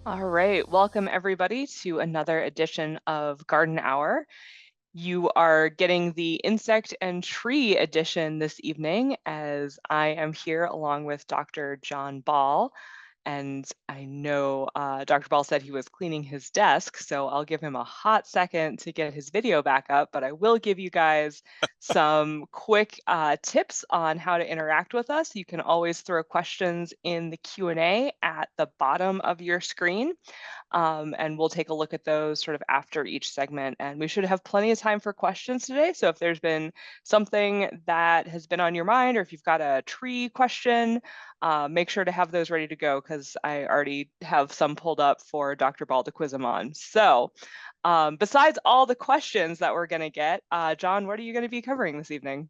All right, welcome everybody to another edition of Garden Hour. You are getting the insect and tree edition this evening as I am here along with Dr. John Ball. And I know Dr. Ball said he was cleaning his desk, so I'll give him a hot second to get his video back up, but I will give you guys some quick tips on how to interact with us. You can always throw questions in the Q&A at the bottom of your screen. And we'll take a look at those sort of after each segment. And we should have plenty of time for questions today. So if there's been something that has been on your mind, or if you've got a tree question, make sure to have those ready to go because I already have some pulled up for Dr. Ball to quiz them on. So besides all the questions that we're going to get, John, what are you going to be covering this evening?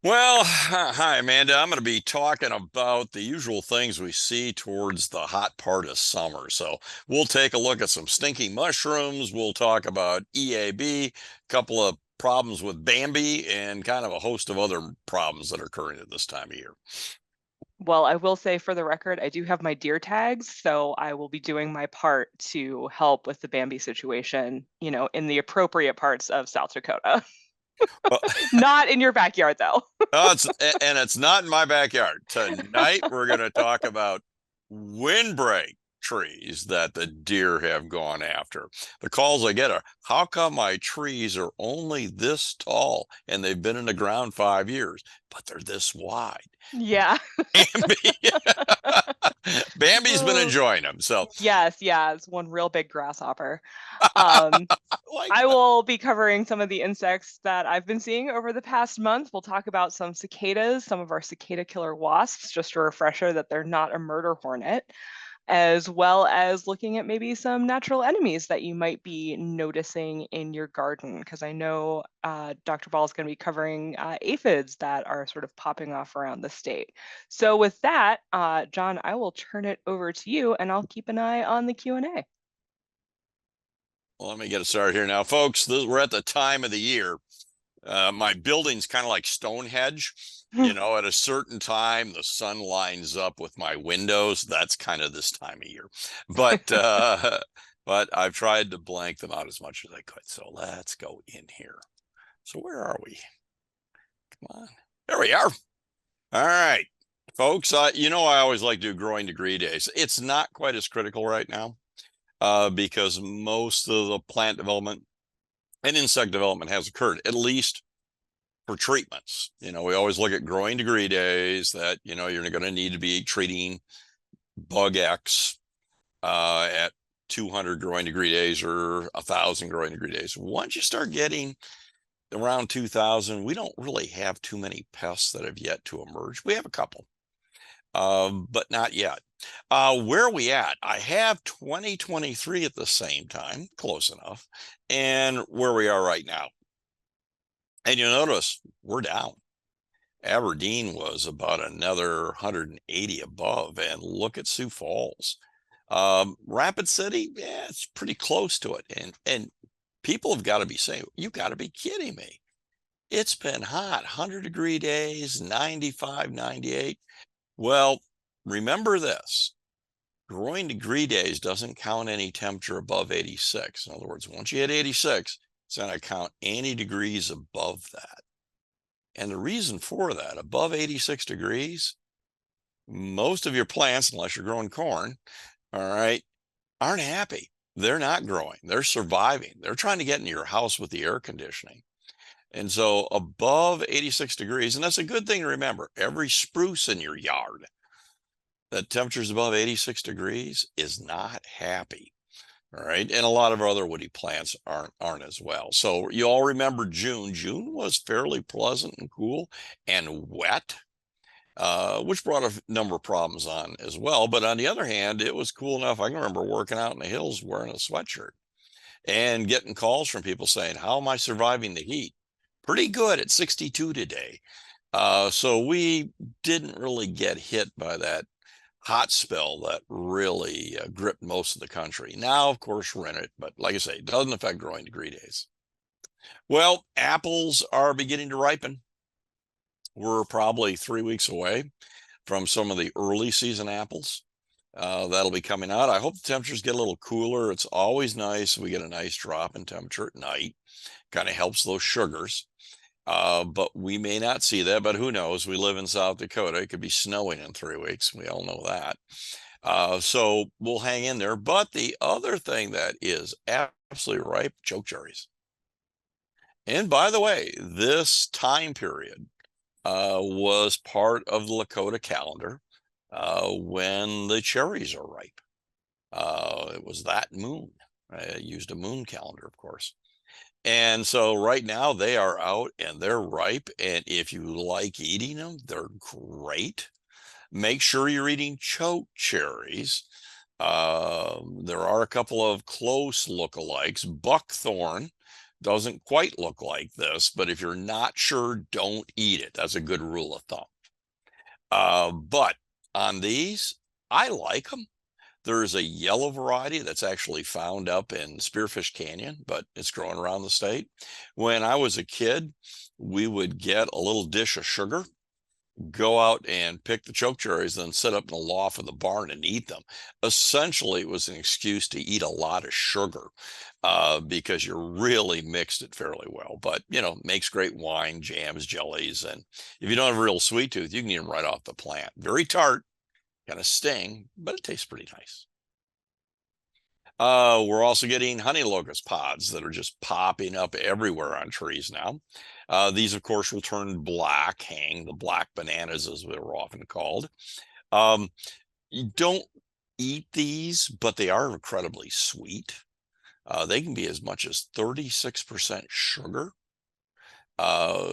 Well, hi, Amanda. I'm going to be talking about the usual things we see towards the hot part of summer. So we'll take a look at some stinky mushrooms. We'll talk about EAB, a couple of problems with Bambi, and kind of a host of other problems that are occurring at this time of year. Well, I will say for the record, I do have my deer tags, so I will be doing my part to help with the Bambi situation, in the appropriate parts of South Dakota. Well, Not in your backyard, though. it's not in my backyard. Tonight, we're going to talk about windbreak trees that the deer have gone after. The calls I get are, how come my trees are only this tall and they've been in the ground 5 years, but they're this wide? Yeah. Bambi, Bambi's been Oh, enjoying them. So, yes, yeah, it's one real big grasshopper. Um, like, I will be covering some of the insects that I've been seeing over the past month. We'll talk about some cicadas, some of our cicada killer wasps, just a refresher that they're not a murder hornet, as well as looking at maybe some natural enemies that you might be noticing in your garden. Because I know Dr. Ball is going to be covering aphids that are sort of popping off around the state. So with that, John, I will turn it over to you and I'll keep an eye on the Q&A. let me get it started here now, folks. We're at the time of the year. My building's kind of like Stonehenge. At a certain time, the sun lines up with my windows. That's kind of this time of year. But but I've tried to blank them out as much as I could. So let's go in here. So where are we? Come on. There we are. All right, folks. I always like to do growing degree days. It's not quite as critical right now because most of the plant development and insect development has occurred, at least for treatments. We always look at growing degree days that, you're going to need to be treating bug X at 200 growing degree days or 1,000 growing degree days. Once you start getting around 2,000, we don't really have too many pests that have yet to emerge. We have a couple, but not yet. Where are we at? I have 2023 at the same time, close enough, and where we are right now. And you'll notice we're down. Aberdeen was about another 180 above, and look at Sioux Falls. Rapid City, yeah, it's pretty close to it. And people have got to be saying, you got to be kidding me. It's been hot, 100-degree days, 95, 98. Well, remember this. Growing degree days doesn't count any temperature above 86. In other words, once you hit 86, it's going to count any degrees above that. And the reason for that, above 86 degrees, most of your plants, unless you're growing corn, all right, aren't happy. They're not growing. They're surviving. They're trying to get into your house with the air conditioning. And so above 86 degrees, and that's a good thing to remember, every spruce in your yard that temperatures above 86 degrees is not happy. All right. And a lot of other woody plants aren't as well. So you all remember June. June was fairly pleasant and cool and wet, which brought a number of problems on as well. But on the other hand, it was cool enough. I can remember working out in the hills wearing a sweatshirt and getting calls from people saying, how am I surviving the heat? Pretty good at 62 today. So we didn't really get hit by that hot spell that really gripped most of the country. Now, of course, we're in it, but like I say, it doesn't affect growing degree days. Well, apples are beginning to ripen. We're probably 3 weeks away from some of the early season apples. That'll be coming out. I hope the temperatures get a little cooler. It's always nice. We get a nice drop in temperature at night. Kind of helps those sugars. But we may not see that, but who knows? We live in South Dakota. It could be snowing in 3 weeks. We all know that. So we'll hang in there. But the other thing that is absolutely ripe, chokecherries. And by the way, this time period was part of the Lakota calendar when the cherries are ripe. It was that moon. I used a moon calendar, of course. And so right now they are out and they're ripe. And if you like eating them, they're great. Make sure you're eating choke cherries. There are a couple of close lookalikes. Buckthorn doesn't quite look like this, but if you're not sure, don't eat it. That's a good rule of thumb. But on these, I like them. There's a yellow variety that's actually found up in Spearfish Canyon, but it's growing around the state. When I was a kid, we would get a little dish of sugar, go out and pick the chokecherries, then sit up in the loft of the barn and eat them. Essentially, it was an excuse to eat a lot of sugar because you really mixed it fairly well. But, you know, makes great wine, jams, jellies. And if you don't have a real sweet tooth, you can eat them right off the plant. Very tart, kind of sting, but it tastes pretty nice. We're also getting honey locust pods that are just popping up everywhere on trees now. These, of course, will turn black, hang the black bananas, as they were often called. You don't eat these, but they are incredibly sweet. They can be as much as 36% sugar.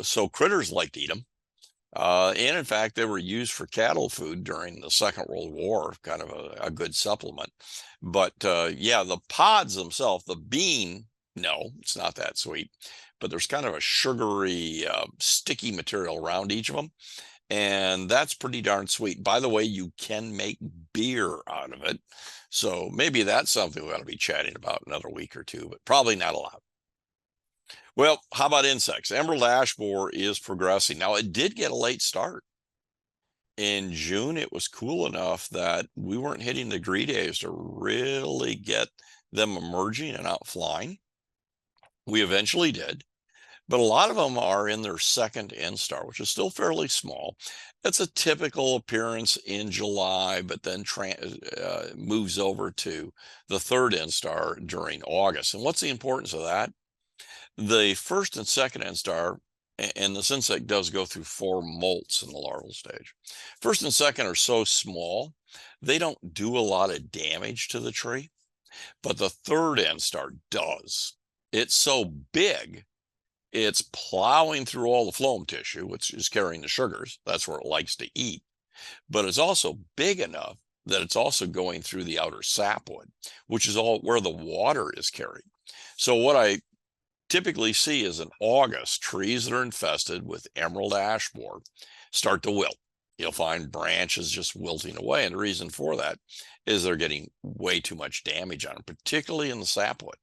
So critters like to eat them. And in fact, they were used for cattle food during the Second World War, kind of a good supplement. But yeah, the pods themselves, the bean, no, it's not that sweet. But there's kind of a sugary, sticky material around each of them. And that's pretty darn sweet. By the way, you can make beer out of it. So maybe that's something we ought to be chatting about another week or two, but probably not a lot. Well, how about insects? Emerald ash borer is progressing. Now, it did get a late start. In June, it was cool enough that we weren't hitting the degree days to really get them emerging and out flying. We eventually did, but a lot of them are in their second instar, which is still fairly small. It's a typical appearance in July, but then moves over to the third instar during August. And what's the importance of that? The first and second instar, and this insect does go through 4 molts in the larval stage. First and second are so small, they don't do a lot of damage to the tree, but the third instar does. It's so big, it's plowing through all the phloem tissue, which is carrying the sugars. That's where it likes to eat. But it's also big enough that it's also going through the outer sapwood, which is all where the water is carried. So what I typically see is in August, trees that are infested with emerald ash borer start to wilt. You'll find branches just wilting away. And the reason for that is they're getting way too much damage on them, particularly in the sapwood.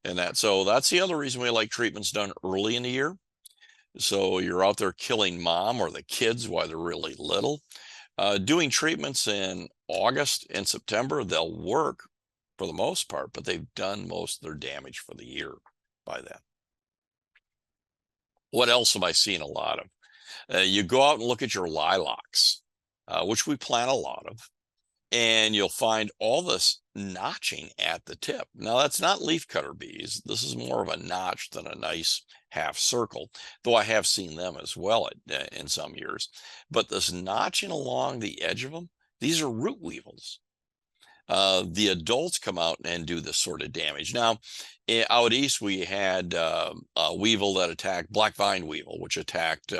And so that's the other reason we like treatments done early in the year. So you're out there killing mom or the kids while they're really little. Doing treatments in August and September, they'll work for the most part, but they've done most of their damage for the year by then. What else have I seen a lot of? You go out and look at your lilacs, which we plant a lot of, and you'll find all this notching at the tip. Now, that's not leafcutter bees. This is more of a notch than a nice half circle, though I have seen them as well in some years. But this notching along the edge of them, these are root weevils. The adults come out and do this sort of damage. Now, out east, we had a weevil that attacked, black vine weevil, which attacked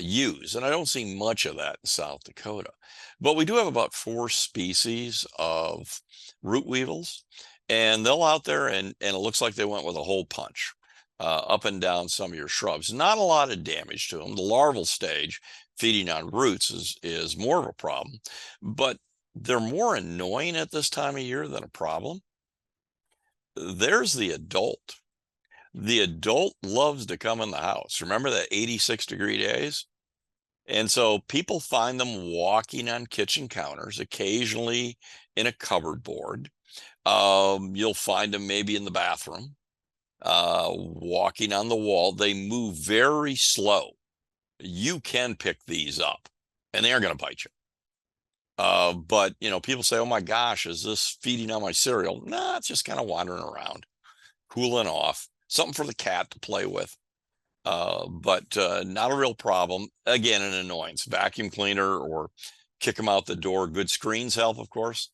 yews. And I don't see much of that in South Dakota. But we do have about 4 species of root weevils. And they'll out there and it looks like they went with a hole punch up and down some of your shrubs. Not a lot of damage to them. The larval stage, feeding on roots, is more of a problem. But they're more annoying at this time of year than a problem. There's the adult. The adult loves to come in the house. Remember that 86-degree days? And so people find them walking on kitchen counters, occasionally in a cupboard board. You'll find them maybe in the bathroom, walking on the wall. They move very slow. You can pick these up and they are going to bite you. But people say, oh my gosh, is this feeding on my cereal? Nah, it's just kind of wandering around, cooling off, something for the cat to play with. But not a real problem. Again, an annoyance. Vacuum cleaner or kick them out the door. Good screens help, of course.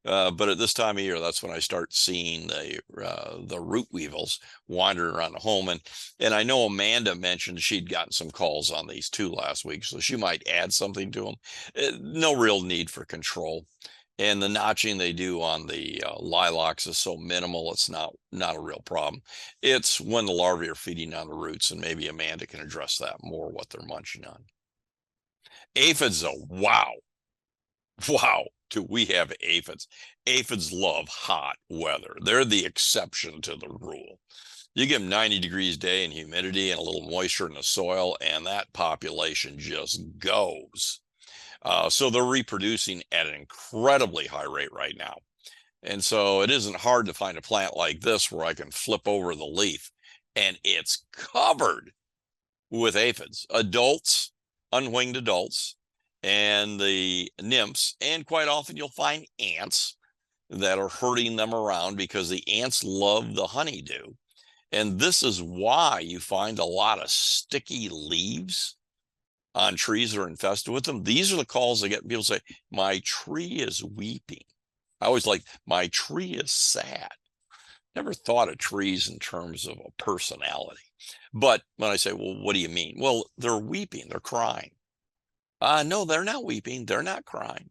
But at this time of year, that's when I start seeing the root weevils wandering around the home. And I know Amanda mentioned she'd gotten some calls on these too last week, so she might add something to them. No real need for control. And the notching they do on the lilacs is so minimal, it's not a real problem. It's when the larvae are feeding on the roots, and maybe Amanda can address that more, what they're munching on. Aphids, though, wow. Wow, do we have aphids? Aphids love hot weather. They're the exception to the rule. You give them 90 degrees day and humidity and a little moisture in the soil, and that population just goes. So they're reproducing at an incredibly high rate right now. And so it isn't hard to find a plant like this where I can flip over the leaf and it's covered with aphids, adults, unwinged adults, and the nymphs. And quite often you'll find ants that are herding them around because the ants love the honeydew. And this is why you find a lot of sticky leaves on trees that are infested with them. These are the calls I get. People say, my tree is weeping. I always like, my tree is sad. Never thought of trees in terms of a personality. But when I say, well, what do you mean? Well, they're weeping, they're crying. No, they're not weeping, they're not crying.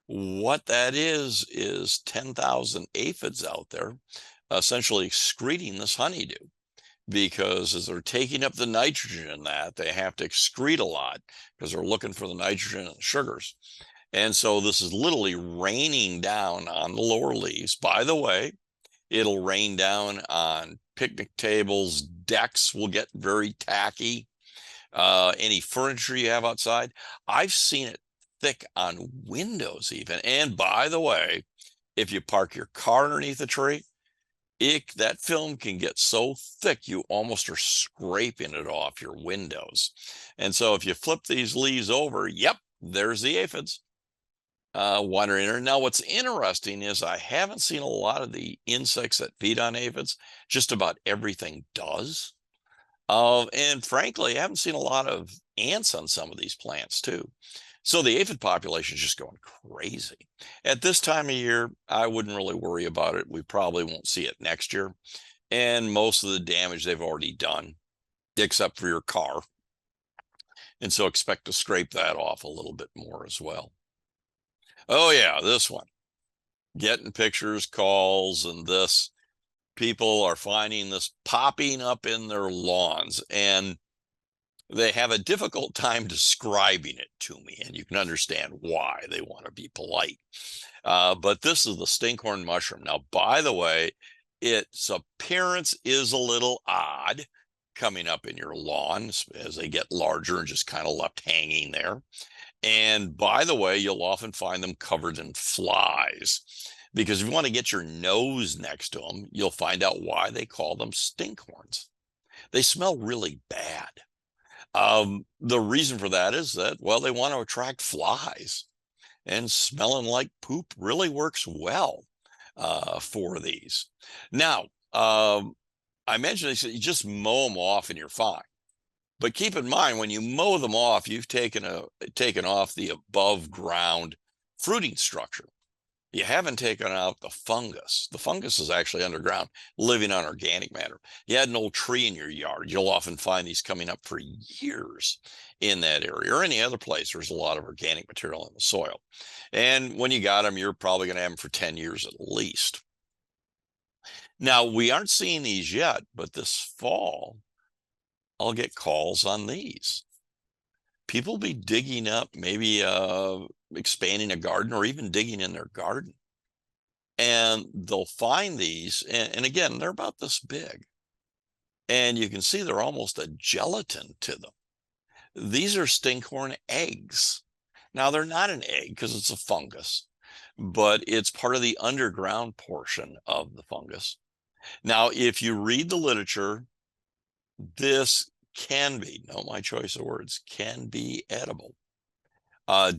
What that is 10,000 aphids out there essentially excreting this honeydew, because as they're taking up the nitrogen in that, they have to excrete a lot because they're looking for the nitrogen and the sugars. And so this is literally raining down on the lower leaves. By the way, it'll rain down on picnic tables, decks will get very tacky. Any furniture you have outside. I've seen it thick on windows even. And by the way, if you park your car underneath a tree, that film can get so thick you almost are scraping it off your windows. And so if you flip these leaves over, yep, there's the aphids wandering in there. Now, what's interesting is I haven't seen a lot of the insects that feed on aphids. Just about everything does. And frankly, I haven't seen a lot of ants on some of these plants too. So the aphid population is just going crazy. At this time of year, I wouldn't really worry about it. We probably won't see it next year. And most of the damage they've already done, except for your car. And so expect to scrape that off a little bit more as well. Oh yeah, this one. Getting pictures, calls, and this. People are finding this popping up in their lawns, and they have a difficult time describing it to me, and you can understand why. They want to be polite. But this is the stinkhorn mushroom. Now, by the way, its appearance is a little odd coming up in your lawn as they get larger and just kind of left hanging there. And by the way, you'll often find them covered in flies, because if you want to get your nose next to them, you'll find out why they call them stinkhorns. They smell really bad. The reason for that is that, well, they want to attract flies, and smelling like poop really works well for these. Now, I mentioned you just mow them off and you're fine. But keep in mind, when you mow them off, you've taken off the above ground fruiting structure. You haven't taken out the fungus. The fungus is actually underground, living on organic matter. You had an old tree in your yard, you'll often find these coming up for years in that area, or any other place there's a lot of organic material in the soil. And when you got them, you're probably going to have them for 10 years at least. Now, we aren't seeing these yet, but this fall, I'll get calls on these. People be digging up, maybe expanding a garden or even digging in their garden. And they'll find these, and again, they're about this big. And you can see they're almost a gelatin to them. These are stinkhorn eggs. Now, they're not an egg because it's a fungus, but it's part of the underground portion of the fungus. Now, if you read the literature, this can be, no, my choice of words, can be edible.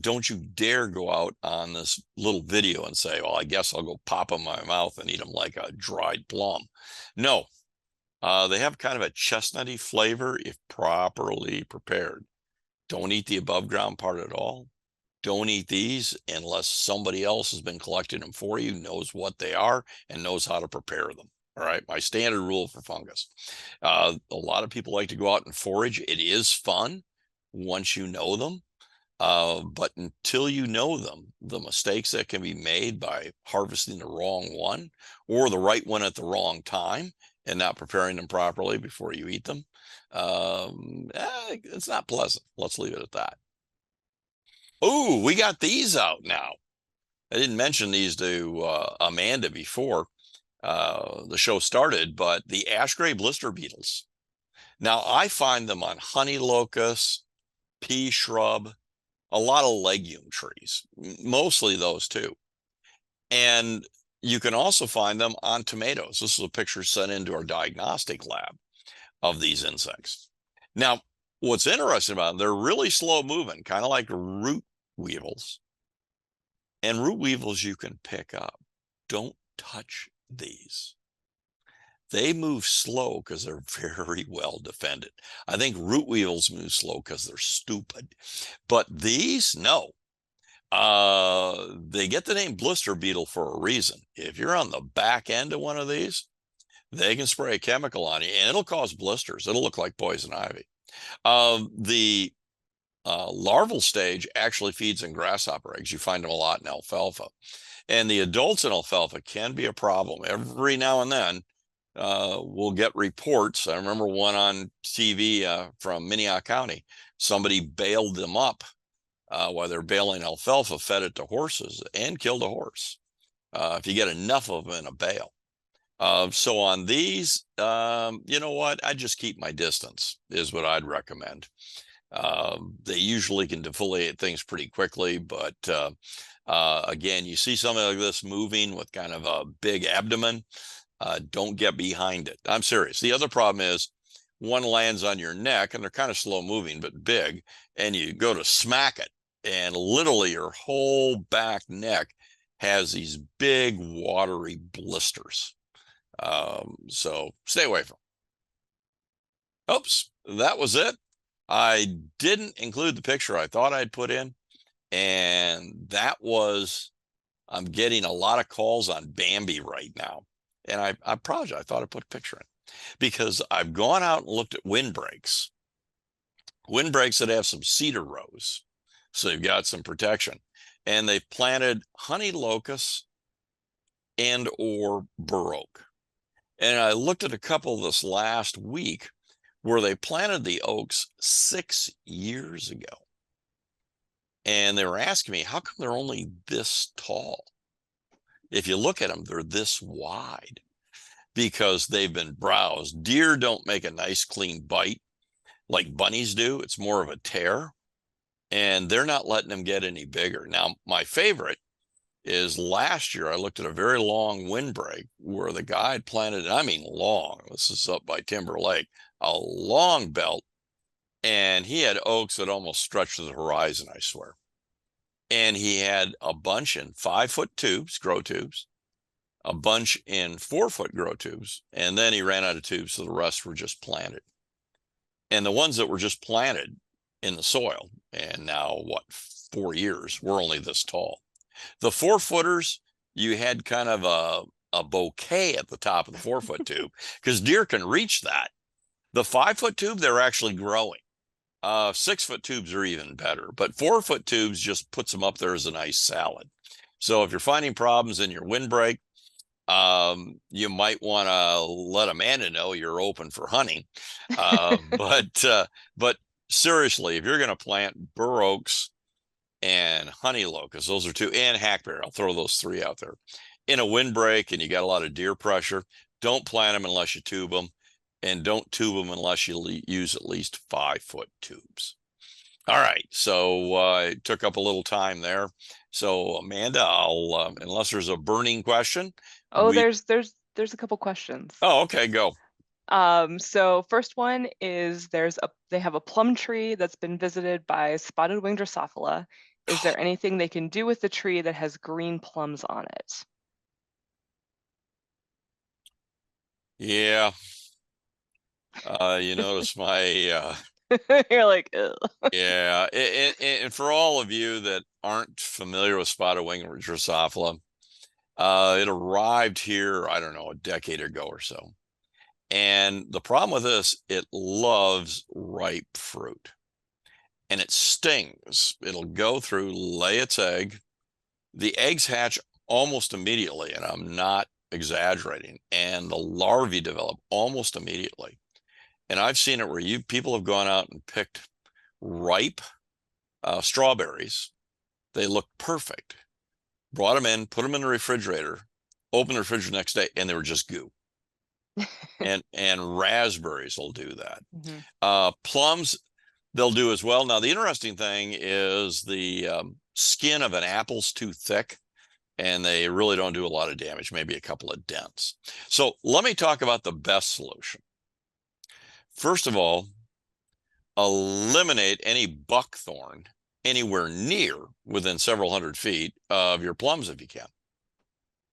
Don't you dare go out on this little video and say, well, I guess I'll go pop them in my mouth and eat them like a dried plum. No, they have kind of a chestnutty flavor if properly prepared. Don't eat the above ground part at all. Don't eat these unless somebody else has been collecting them for you, knows what they are, and knows how to prepare them. All right, my standard rule for fungus. A lot of people like to go out and forage. It is fun once you know them. But until you know them, the mistakes that can be made by harvesting the wrong one or the right one at the wrong time and not preparing them properly before you eat them, it's not pleasant. Let's leave it at that. Oh, we got these out now. I didn't mention these to Amanda before the show started, but the ash gray blister beetles. Now, I find them on honey locust, pea shrub, a lot of legume trees, mostly those two. And you can also find them on tomatoes. This is a picture sent into our diagnostic lab of these insects. Now, what's interesting about them, they're really slow moving, kind of like root weevils. And root weevils you can pick up. Don't touch these. They move slow because they're very well defended. I think root weevils move slow because they're stupid. But these, no. They get the name blister beetle for a reason. If you're on the back end of one of these, they can spray a chemical on you and it'll cause blisters. It'll look like poison ivy. The larval stage actually feeds in grasshopper eggs. You find them a lot in alfalfa. And the adults in alfalfa can be a problem. Every now and then, we'll get reports. I remember one on TV from Minnehaha County. Somebody bailed them up while they're baling alfalfa, fed it to horses, and killed a horse if you get enough of them in a bale. So on these, you know what? I just keep my distance is what I'd recommend. They usually can defoliate things pretty quickly, but again, you see something like this moving with kind of a big abdomen, don't get behind it. I'm serious. The other problem is one lands on your neck and they're kind of slow moving, but big, and you go to smack it and literally your whole back neck has these big watery blisters. So stay away from them. Oops, that was it. I didn't include the picture I thought I'd put in, and that was, I'm getting a lot of calls on Bambi right now. And I apologize, I thought I put a picture in because I've gone out and looked at windbreaks that have some cedar rows. So you've got some protection. And they've planted honey locust and or bur oak. And I looked at a couple this last week where they planted the oaks 6 years ago. And they were asking me, how come they're only this tall? If you look at them, they're this wide because they've been browsed. Deer don't make a nice clean bite like bunnies do. It's more of a tear, and they're not letting them get any bigger. Now, my favorite is last year I looked at a very long windbreak where the guy had planted, I mean long, this is up by Timber Lake, a long belt, and he had oaks that almost stretched to the horizon, I swear. And he had a bunch in 5-foot tubes, grow tubes, a bunch in 4-foot grow tubes, and then he ran out of tubes, so the rest were just planted. And the ones that were just planted in the soil, and now what, 4 years, were only this tall. The 4-footers, you had kind of a bouquet at the top of the 4-foot tube because deer can reach that. The 5-foot tube, they're actually growing. 6-foot tubes are even better, but 4-foot tubes just puts them up there as a nice salad. So if you're finding problems in your windbreak, you might want to let Amanda know you're open for hunting. But seriously, if you're going to plant bur oaks and honey locust, those are two, and hackberry, I'll throw those 3 out there, in a windbreak and you got a lot of deer pressure, don't plant them unless you tube them, and don't tube them unless you use at least 5-foot tubes. All right, so I took up a little time there. So Amanda, I'll unless there's a burning question, Oh, we. there's a couple questions. Oh, okay, go. So first one is they have a plum tree that's been visited by spotted winged Drosophila. Is there anything they can do with the tree that has green plums on it? Yeah, you notice my You're like, ugh. yeah, and for all of you that aren't familiar with spotted wing Drosophila, it arrived here, I don't know, a decade ago or so. And the problem with this, it loves ripe fruit and it stings. It'll go through, lay its egg. The eggs hatch almost immediately, and I'm not exaggerating. And the larvae develop almost immediately. And I've seen it where people have gone out and picked ripe strawberries. They look perfect. Brought them in, put them in the refrigerator, opened the refrigerator next day, and they were just goo. And raspberries will do that. Mhm. Plums, they'll do as well. Now, the interesting thing is the skin of an apple's too thick, and they really don't do a lot of damage, maybe a couple of dents. So let me talk about the best solution. First of all, eliminate any buckthorn anywhere near within several hundred feet of your plums if you can,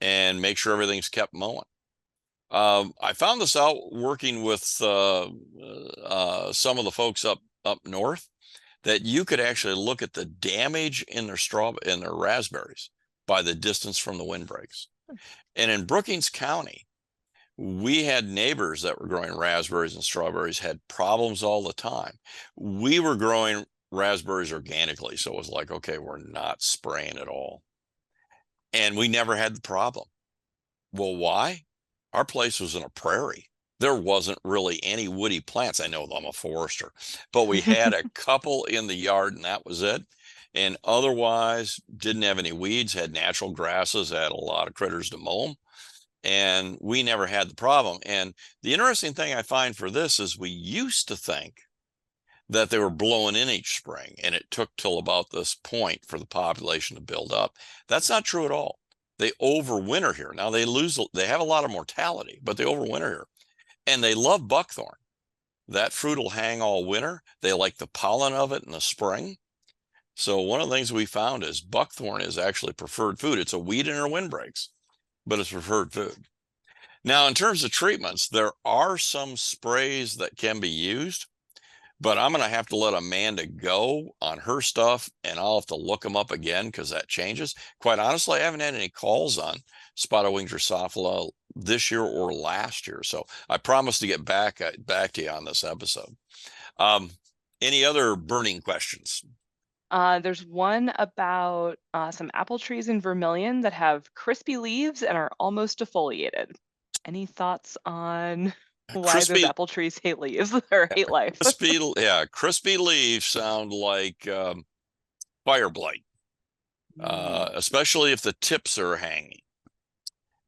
and make sure everything's kept mowing. I found this out working with some of the folks up north, that you could actually look at the damage in their raspberries by the distance from the windbreaks. And in Brookings County, we had neighbors that were growing raspberries and strawberries, had problems all the time. We were growing raspberries organically, so it was like, okay, we're not spraying at all. And we never had the problem. Well, why? Our place was in a prairie. There wasn't really any woody plants. I know I'm a forester, but we had a couple in the yard and that was it. And otherwise, didn't have any weeds, had natural grasses, had a lot of critters to mow them. And we never had the problem. And the interesting thing I find for this is we used to think that they were blowing in each spring and it took till about this point for the population to build up. That's not true at all. They overwinter here. Now they have a lot of mortality, but they overwinter here. And they love buckthorn. That fruit will hang all winter. They like the pollen of it in the spring. So one of the things we found is buckthorn is actually preferred food. It's a weed in our windbreaks, but it's preferred food. Now, in terms of treatments, there are some sprays that can be used, but I'm going to have to let Amanda go on her stuff and I'll have to look them up again because that changes. Quite honestly, I haven't had any calls on spotted wing Drosophila this year or last year. So I promise to get back to you on this episode. Um, any other burning questions? There's one about some apple trees in Vermilion that have crispy leaves and are almost defoliated. Any thoughts on why those Crispy, apple trees hate leaves or hate life? crispy leaves sound like fire blight, Mm. especially if the tips are hanging.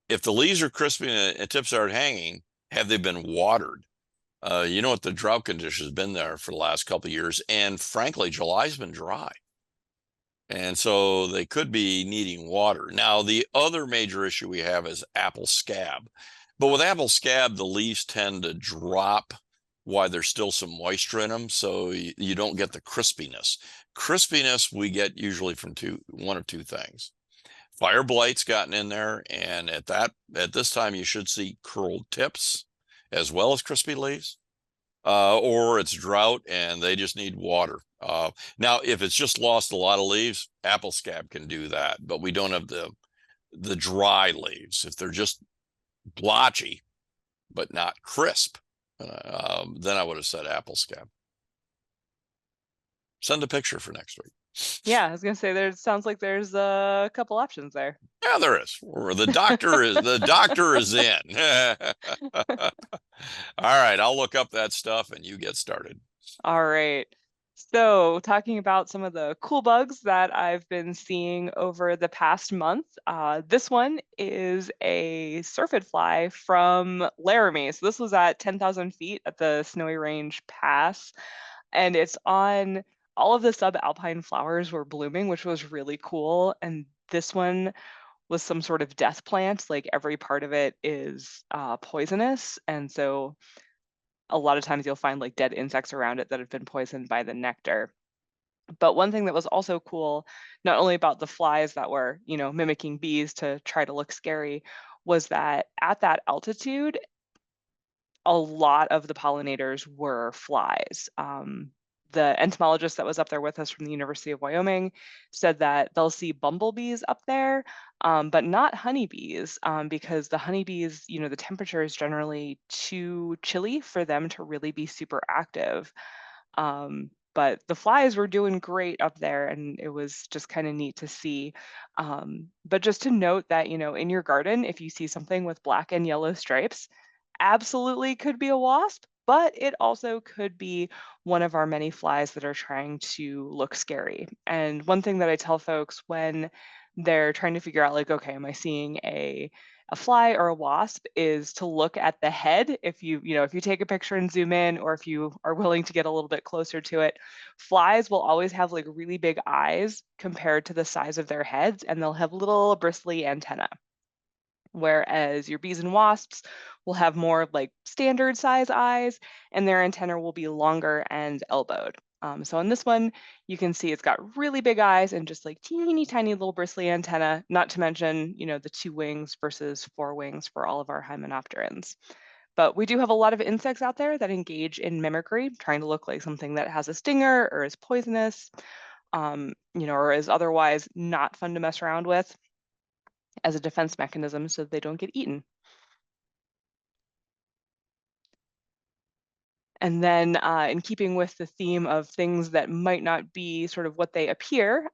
If the leaves are crispy and tips aren't hanging, have they been watered? You know what, the drought condition has been there for the last couple of years, and frankly, July's been dry. And so they could be needing water. Now, the other major issue we have is apple scab. But with apple scab, the leaves tend to drop while there's still some moisture in them, so you don't get the crispiness. Crispiness we get usually from one or two things. Fire blight's gotten in there, and at this time you should see curled tips as well as crispy leaves. Or it's drought and they just need water. Now, if it's just lost a lot of leaves, apple scab can do that, but we don't have the dry leaves. If they're just blotchy but not crisp, then I would have said apple scab. Send a picture for next week. Yeah, I was gonna say there sounds like there's a couple options there. Yeah, there is. The doctor is in. All right, I'll look up that stuff and you get started. All right. So, talking about some of the cool bugs that I've been seeing over the past month, this one is a syrphid fly from Laramie. So, this was at 10,000 feet at the Snowy Range Pass, and it's on all of the subalpine flowers were blooming, which was really cool. And this one was some sort of death plant. Like every part of it is poisonous. And so a lot of times you'll find like dead insects around it that have been poisoned by the nectar. But one thing that was also cool, not only about the flies that were, mimicking bees to try to look scary, was that at that altitude, a lot of the pollinators were flies. The entomologist that was up there with us from the University of Wyoming said that they'll see bumblebees up there, but not honeybees, because the honeybees, the temperature is generally too chilly for them to really be super active. But the flies were doing great up there, and it was just kind of neat to see. But just to note that, in your garden, if you see something with black and yellow stripes, absolutely could be a wasp, but it also could be one of our many flies that are trying to look scary. And one thing that I tell folks when they're trying to figure out, like, okay, am I seeing a fly or a wasp, is to look at the head. If if you take a picture and zoom in, or if you are willing to get a little bit closer to it, flies will always have like really big eyes compared to the size of their heads, and they'll have little bristly antennae. Whereas your bees and wasps will have more like standard size eyes, and their antennae will be longer and elbowed. So on this one, you can see it's got really big eyes and just like teeny tiny little bristly antenna, not to mention, the 2 wings versus 4 wings for all of our hymenopterans. But we do have a lot of insects out there that engage in mimicry, trying to look like something that has a stinger or is poisonous, or is otherwise not fun to mess around with as a defense mechanism so they don't get eaten. And then in keeping with the theme of things that might not be sort of what they appear,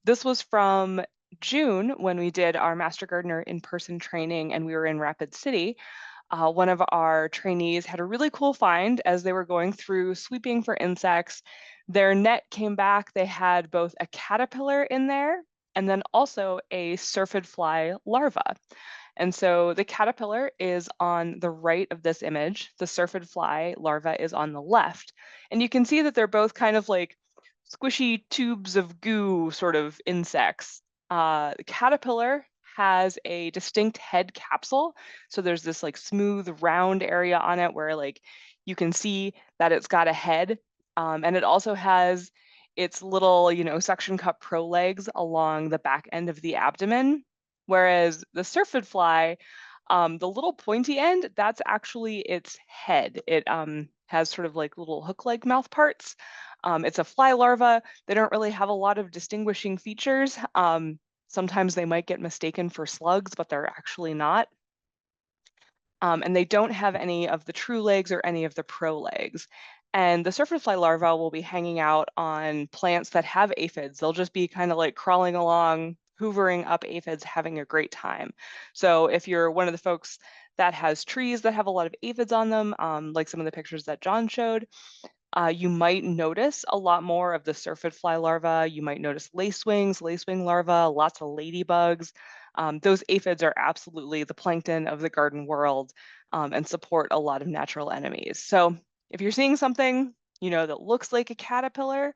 this was from June when we did our Master Gardener in-person training and we were in Rapid City. One of our trainees had a really cool find as they were going through sweeping for insects. Their net came back. They had both a caterpillar in there and then also a syrphid fly larva. And so the caterpillar is on the right of this image. The syrphid fly larva is on the left. And you can see that they're both kind of like squishy tubes of goo sort of insects. The caterpillar has a distinct head capsule. So there's this like smooth round area on it where like you can see that it's got a head. And it also has its little, suction cup pro legs along the back end of the abdomen. Whereas the syrphid fly, the little pointy end, that's actually its head. It has sort of like little hook-like mouth parts. It's a fly larva. They don't really have a lot of distinguishing features. Sometimes they might get mistaken for slugs, but they're actually not. And they don't have any of the true legs or any of the pro legs. And the syrphid fly larva will be hanging out on plants that have aphids. They'll just be kind of like crawling along, hoovering up aphids, having a great time. So if you're one of the folks that has trees that have a lot of aphids on them, like some of the pictures that John showed, you might notice a lot more of the syrphid fly larva. You might notice lacewing larva, lots of ladybugs. Those aphids are absolutely the plankton of the garden world, and support a lot of natural enemies. So if you're seeing something, that looks like a caterpillar,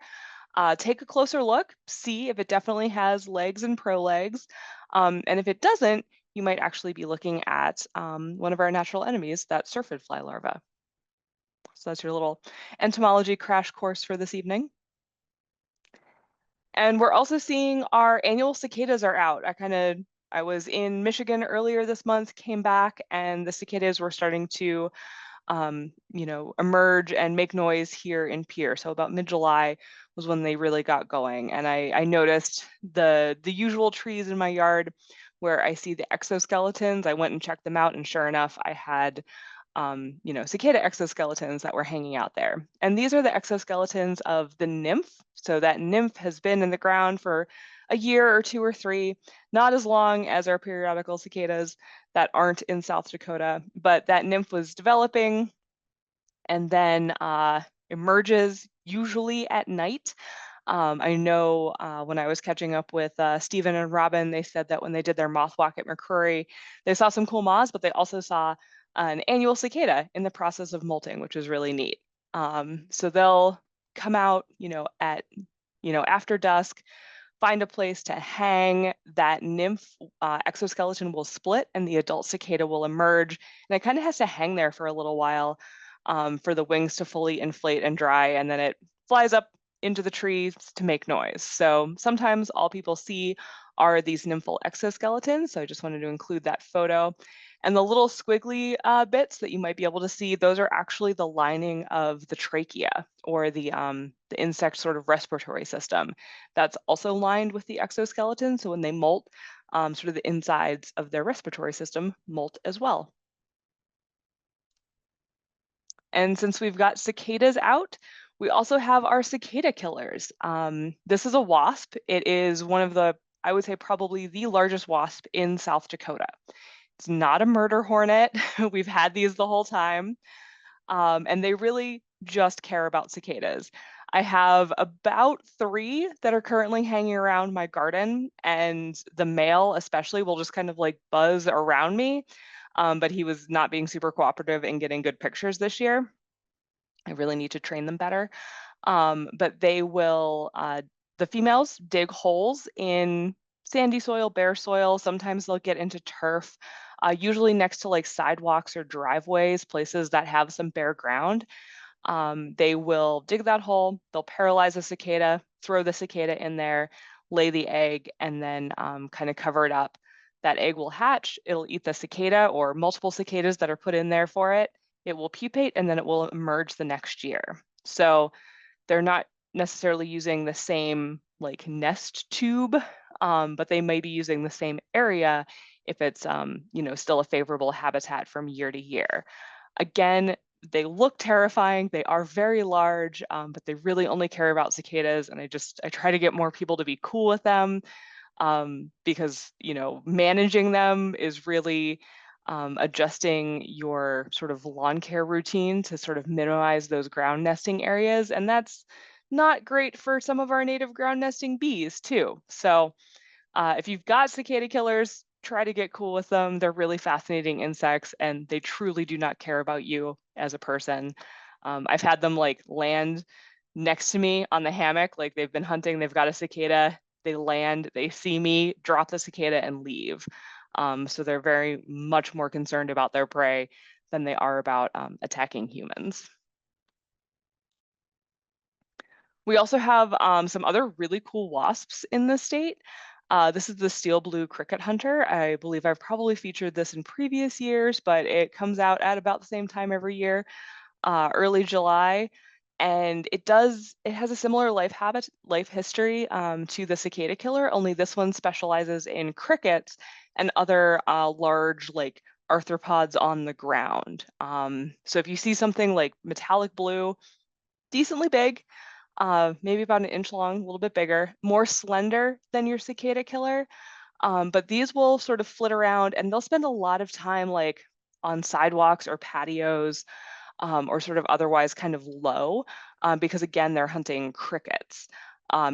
take a closer look, see if it definitely has legs and pro legs. And if it doesn't, you might actually be looking at one of our natural enemies, that syrphid fly larva. So that's your little entomology crash course for this evening. And we're also seeing our annual cicadas are out. I was in Michigan earlier this month, came back, and the cicadas were starting to emerge and make noise here in Pierre. So about mid-July was when they really got going. And I noticed the usual trees in my yard where I see the exoskeletons. I went and checked them out, and sure enough, I had cicada exoskeletons that were hanging out there. And these are the exoskeletons of the nymph. So that nymph has been in the ground for a year or 2 or 3, not as long as our periodical cicadas that aren't in South Dakota, but that nymph was developing and then emerges usually at night. I know when I was catching up with Stephen and Robin, they said that when they did their moth walk at McCrory, they saw some cool moths, but they also saw an annual cicada in the process of molting, which is really neat. So they'll come out, at, after dusk, find a place to hang. That nymph exoskeleton will split and the adult cicada will emerge. And it kind of has to hang there for a little while for the wings to fully inflate and dry. And then it flies up into the trees to make noise. So sometimes all people see are these nymphal exoskeletons. So I just wanted to include that photo. And the little squiggly bits that you might be able to see, those are actually the lining of the trachea, or the insect sort of respiratory system. That's also lined with the exoskeleton. So when they molt, sort of the insides of their respiratory system molt as well. And since we've got cicadas out, we also have our cicada killers. This is a wasp. It is one of the, I would say, probably the largest wasp in South Dakota. It's not a murder hornet. We've had these the whole time. And they really just care about cicadas. I have about 3 that are currently hanging around my garden, and the male especially will just kind of like buzz around me. But he was not being super cooperative in getting good pictures this year. I really need to train them better. But they will, the females dig holes in sandy soil, bare soil. Sometimes they'll get into turf, usually next to like sidewalks or driveways, places that have some bare ground. They will dig that hole, they'll paralyze a cicada, throw the cicada in there, lay the egg, and then kind of cover it up. That egg will hatch, it'll eat the cicada or multiple cicadas that are put in there for it. It will pupate and then it will emerge the next year. So they're not necessarily using the same like nest tube, but they may be using the same area if it's still a favorable habitat from year to year. Again, they look terrifying. They are very large, but they really only care about cicadas. And I try to get more people to be cool with them because, managing them is really adjusting your sort of lawn care routine to sort of minimize those ground nesting areas. And that's not great for some of our native ground nesting bees too. So if you've got cicada killers, try to get cool with them. They're really fascinating insects and they truly do not care about you as a person. I've had them like land next to me on the hammock, like they've been hunting, they've got a cicada, they land, they see me, drop the cicada and leave. So they're very much more concerned about their prey than they are about attacking humans. We also have some other really cool wasps in the state. This is the steel blue cricket hunter. I believe I've probably featured this in previous years, but it comes out at about the same time every year, early July. And it has a similar life history to the cicada killer, only this one specializes in crickets and other large like arthropods on the ground. So if you see something like metallic blue, decently big, maybe about 1 inch long, a little bit bigger, more slender than your cicada killer. But these will sort of flit around and they'll spend a lot of time like on sidewalks or patios, or sort of otherwise kind of low, because again, they're hunting crickets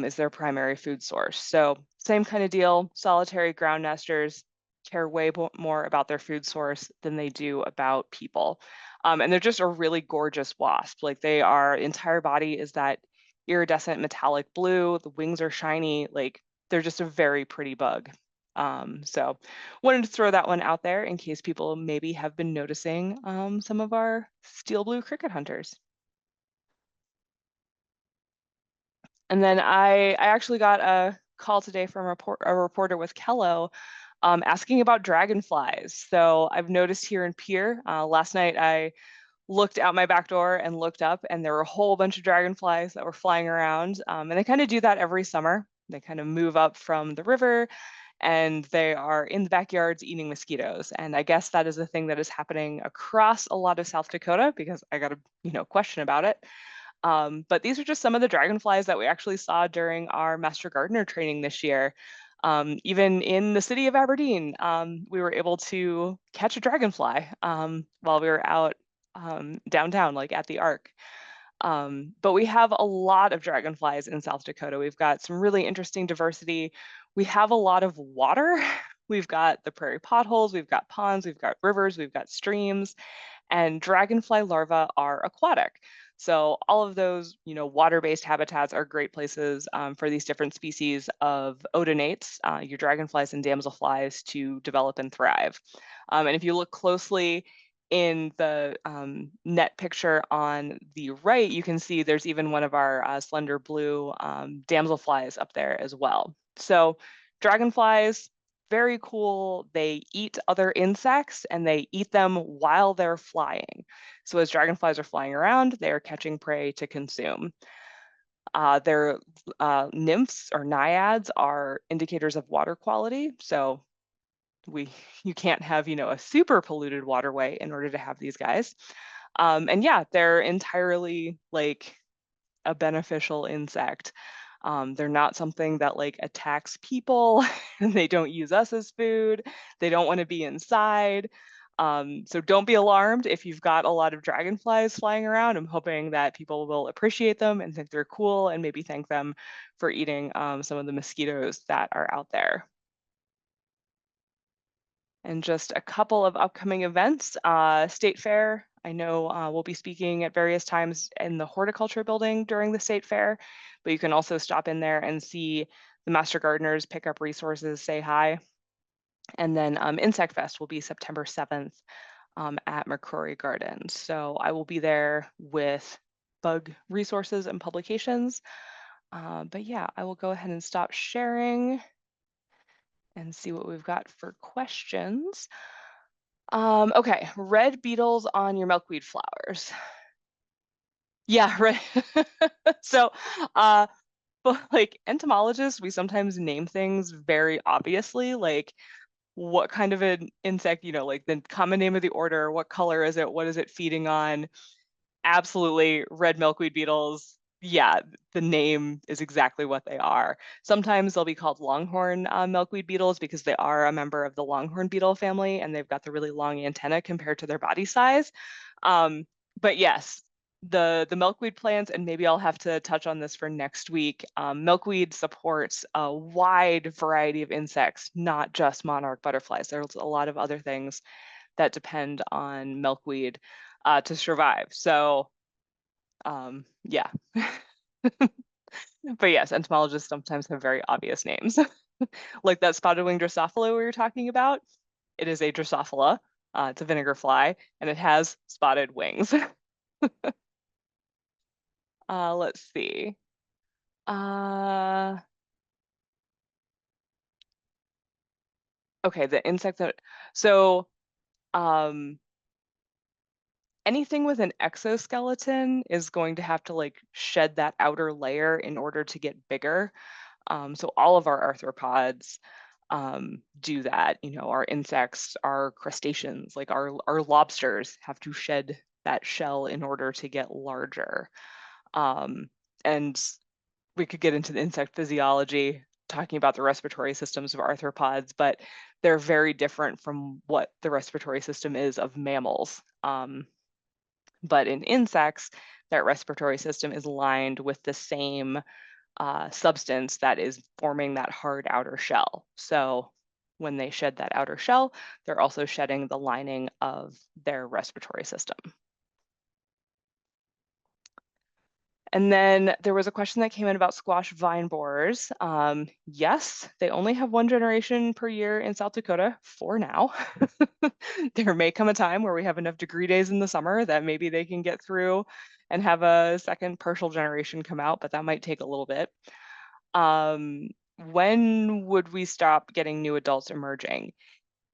is their primary food source. So same kind of deal, solitary ground nesters care way more about their food source than they do about people. And they're just a really gorgeous wasp. Like entire body is that iridescent metallic blue, the wings are shiny, like they're just a very pretty bug. So wanted to throw that one out there in case people maybe have been noticing some of our steel blue cricket hunters. And then I actually got a call today from a reporter with Kello asking about dragonflies. So I've noticed here in Pierre, last night I looked out my back door and looked up and there were a whole bunch of dragonflies that were flying around. And they kind of do that every summer. They kind of move up from the river and they are in the backyards eating mosquitoes. And I guess that is a thing that is happening across a lot of South Dakota because I got a question about it. But these are just some of the dragonflies that we actually saw during our Master Gardener training this year. Even in the city of Aberdeen, we were able to catch a dragonfly while we were out downtown, like at the Arc. But we have a lot of dragonflies in South Dakota. We've got some really interesting diversity. We have a lot of water. We've got the prairie potholes, we've got ponds, we've got rivers, we've got streams, and dragonfly larvae are aquatic. So all of those, water-based habitats are great places for these different species of odonates, your dragonflies and damselflies, to develop and thrive. And if you look closely in the net picture on the right, you can see there's even one of our slender blue damselflies up there as well. So dragonflies, very cool. They eat other insects and they eat them while they're flying. So as dragonflies are flying around, they are catching prey to consume. Their nymphs or naiads are indicators of water quality. So you can't have, a super polluted waterway in order to have these guys. And yeah, they're entirely like a beneficial insect. They're not something that like attacks people. And they don't use us as food. They don't want to be inside. So don't be alarmed if you've got a lot of dragonflies flying around. I'm hoping that people will appreciate them and think they're cool and maybe thank them for eating some of the mosquitoes that are out there. And just a couple of upcoming events. State Fair, I know we'll be speaking at various times in the horticulture building during the State Fair, but you can also stop in there and see the Master Gardeners, pick up resources, say hi. And then Insect Fest will be September 7th at McCrory Gardens. So I will be there with bug resources and publications. But yeah, I will go ahead and stop sharing and see what we've got for questions. Okay, red beetles on your milkweed flowers. Yeah, right. So, but like entomologists, we sometimes name things very obviously, like what kind of an insect, like the common name of the order, what color is it, what is it feeding on? Absolutely, red milkweed beetles. Yeah, the name is exactly what they are. Sometimes they'll be called longhorn milkweed beetles because they are a member of the longhorn beetle family and they've got the really long antenna compared to their body size. But yes, the milkweed plants, and maybe I'll have to touch on this for next week. Milkweed supports a wide variety of insects, not just monarch butterflies. There's a lot of other things that depend on milkweed to survive. So yeah. But yes, entomologists sometimes have very obvious names. Like that spotted winged Drosophila we were talking about. It is a Drosophila. It's a vinegar fly, and it has spotted wings. Let's see. Okay, the insect that, so anything with an exoskeleton is going to have to like shed that outer layer in order to get bigger. So all of our arthropods do that. Our insects, our crustaceans, like our lobsters have to shed that shell in order to get larger. And we could get into the insect physiology, talking about the respiratory systems of arthropods, but they're very different from what the respiratory system is of mammals. But in insects, that respiratory system is lined with the same substance that is forming that hard outer shell. So when they shed that outer shell, they're also shedding the lining of their respiratory system. And then there was a question that came in about squash vine borers. Yes, they only have one generation per year in South Dakota for now. There may come a time where we have enough degree days in the summer that maybe they can get through and have a second partial generation come out, but that might take a little bit. When would we stop getting new adults emerging?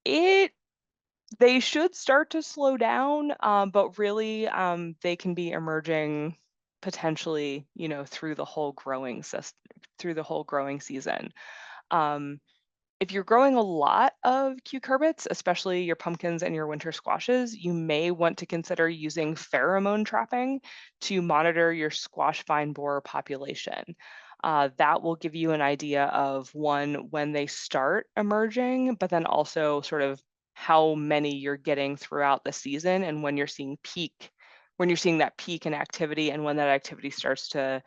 They should start to slow down, but really they can be emerging potentially, through the whole growing season. If you're growing a lot of cucurbits, especially your pumpkins and your winter squashes, you may want to consider using pheromone trapping to monitor your squash vine borer population. That will give you an idea of when they start emerging, but then also sort of how many you're getting throughout the season and when you're seeing that peak in activity and when that activity starts to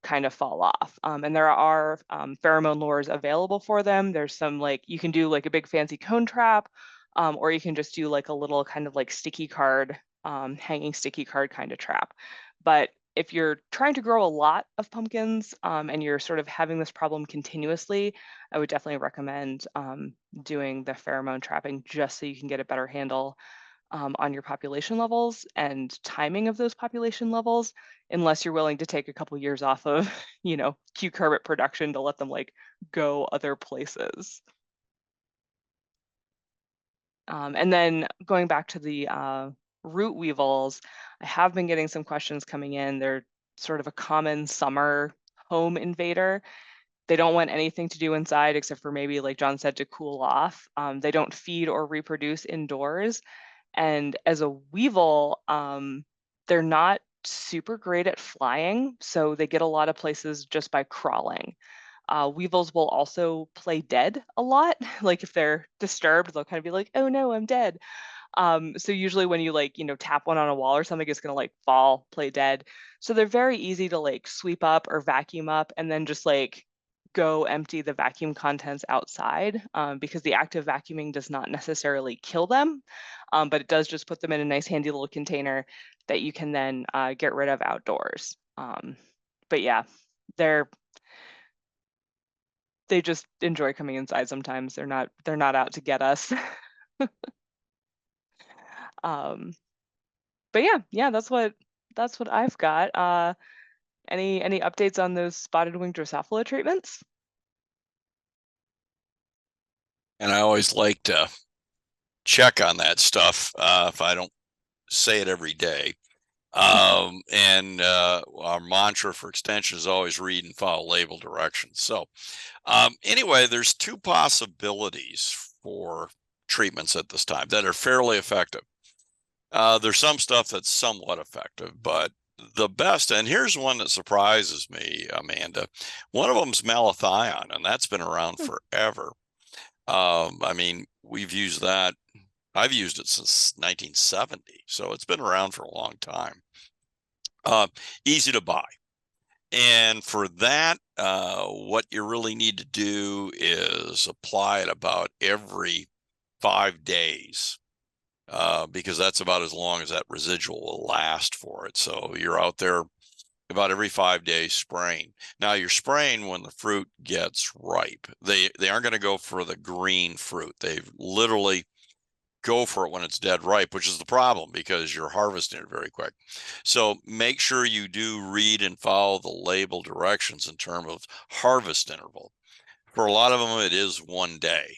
kind of fall off. And there are pheromone lures available for them. There's some you can do like a big fancy cone trap, or you can just do like a little kind of like sticky card, hanging sticky card kind of trap. But if you're trying to grow a lot of pumpkins and you're sort of having this problem continuously, I would definitely recommend doing the pheromone trapping just so you can get a better handle on your population levels and timing of those population levels, unless you're willing to take a couple years off of, cucurbit production to let them like go other places. And then going back to the root weevils, I have been getting some questions coming in. They're sort of a common summer home invader. They don't want anything to do inside except for maybe, like John said, to cool off. They don't feed or reproduce indoors. And as a weevil, they're not super great at flying, so they get a lot of places just by crawling. Weevils will also play dead a lot. Like if they're disturbed, they'll kind of be like, "Oh no, I'm dead." So usually when you like, tap one on a wall or something, it's gonna like fall, play dead. So they're very easy to like sweep up or vacuum up and then just like go empty the vacuum contents outside because the active vacuuming does not necessarily kill them, but it does just put them in a nice handy little container that you can then get rid of outdoors. But yeah, they're they just enjoy coming inside sometimes. They're not out to get us. um, but yeah, that's what I've got. Any updates on those spotted wing Drosophila treatments? And I always like to check on that stuff if I don't say it every day. And our mantra for extension is always read and follow label directions. So anyway, there's two possibilities for treatments at this time that are fairly effective. There's some stuff that's somewhat effective, but the best, and here's one that surprises me, Amanda. One of them's malathion, and that's been around Hmm. forever. I mean, we've used that. I've used it since 1970, so it's been around for a long time. Easy to buy. And for that, what you really need to do is apply it about every 5 days, because that's about as long as that residual will last for it. So you're out there about every 5 days spraying. Now you're spraying when the fruit gets ripe. They aren't going to go for the green fruit. They literally go for it when it's dead ripe, which is the problem because you're harvesting it very quick. So make sure you do read and follow the label directions in terms of harvest interval. For a lot of them, it is 1 day.